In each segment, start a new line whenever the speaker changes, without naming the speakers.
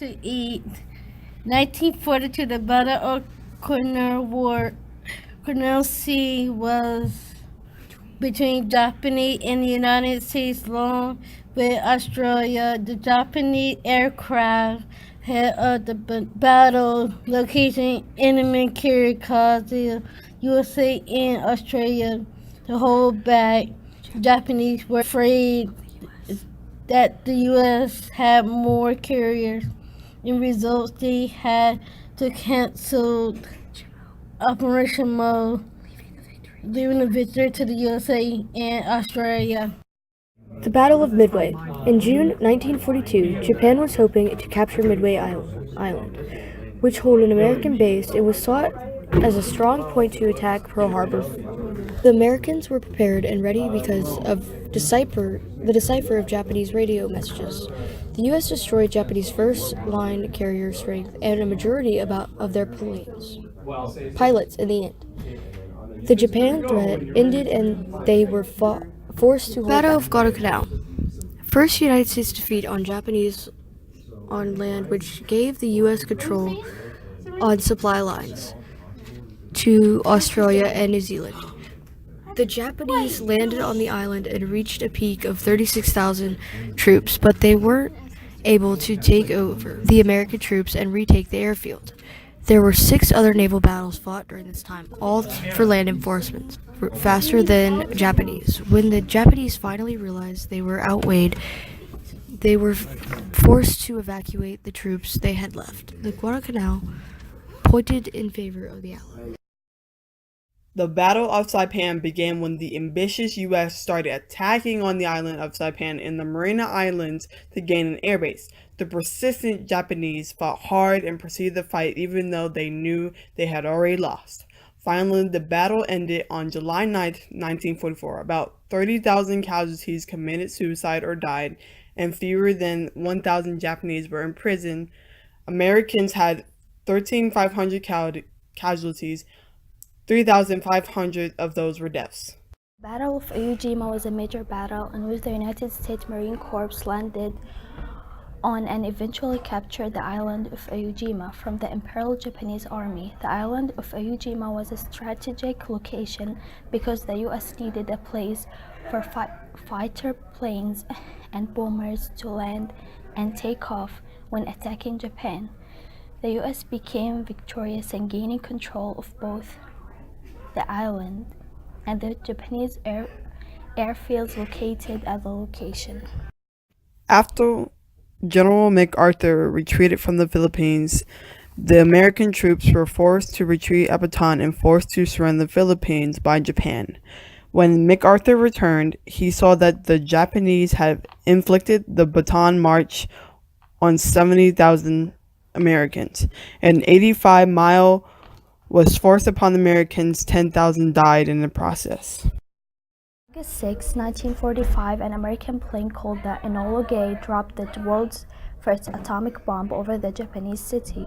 to eat. 1942, the Battle of Cornwall Sea was between Japanese and the United States, along with Australia. The Japanese aircraft had the battle location enemy carrier caused the USA and Australia to hold back. The Japanese were afraid that the US had more carriers. In result, they had to cancel Operation Mode, leaving the victory to the USA and Australia.
The Battle of Midway. In June 1942, Japan was hoping to capture Midway Island, which held an American base. It was sought as a strong point to attack Pearl Harbor. The Americans were prepared and ready because of the decipher of Japanese radio messages. The U.S. destroyed Japanese first-line carrier strength and a majority of their pilots in the end. The Japan threat ended and they were forced to hold Battle of Guadalcanal. First United States defeat on Japanese on land, which gave the U.S. control on supply lines to Australia and New Zealand. The Japanese landed on the island and reached a peak of 36,000 troops, but they weren't able to take over the American troops and retake the airfield. There were 6 other naval battles fought during this time, all for land enforcement, faster than Japanese. When the Japanese finally realized they were outweighed, they were forced to evacuate the troops they had left. The Guadalcanal pointed in favor of the Allies.
The Battle of Saipan began when the ambitious U.S. started attacking on the island of Saipan and the Mariana Islands to gain an airbase. The persistent Japanese fought hard and proceeded the fight even though they knew they had already lost. Finally, the battle ended on July 9, 1944. About 30,000 casualties committed suicide or died, and fewer than 1,000 Japanese were imprisoned. Americans had 13,500 casualties. 3,500 of those were deaths.
The Battle of Iwo Jima was a major battle in which the United States Marine Corps landed on and eventually captured the island of Iwo Jima from the Imperial Japanese Army. The island of Iwo Jima was a strategic location because the U.S. needed a place for fighter planes and bombers to land and take off when attacking Japan. The U.S. became victorious in gaining control of both the island and the Japanese airfields located at the location.
After General MacArthur retreated from the Philippines, the American troops were forced to retreat at Bataan and forced to surrender the Philippines by Japan. When MacArthur returned, he saw that the Japanese had inflicted the Bataan March on 70,000 Americans. An 85-mile was forced upon the Americans. 10,000 died in the process.
August 6, 1945, an American plane called the Enola Gay dropped the world's first atomic bomb over the Japanese city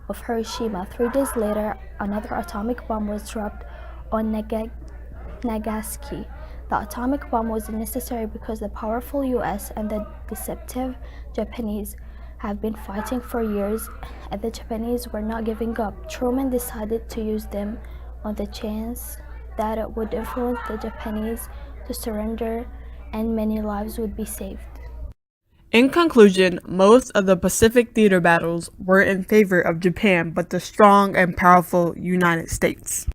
of Hiroshima. 3 days later, another atomic bomb was dropped on Nagasaki. The atomic bomb was necessary because the powerful US and the deceptive Japanese have been fighting for years, and the Japanese were not giving up. Truman decided to use them on the chance that it would influence the Japanese to surrender and many lives would be saved.
In conclusion, most of the Pacific theater battles were in favor of Japan, but the strong and powerful United States.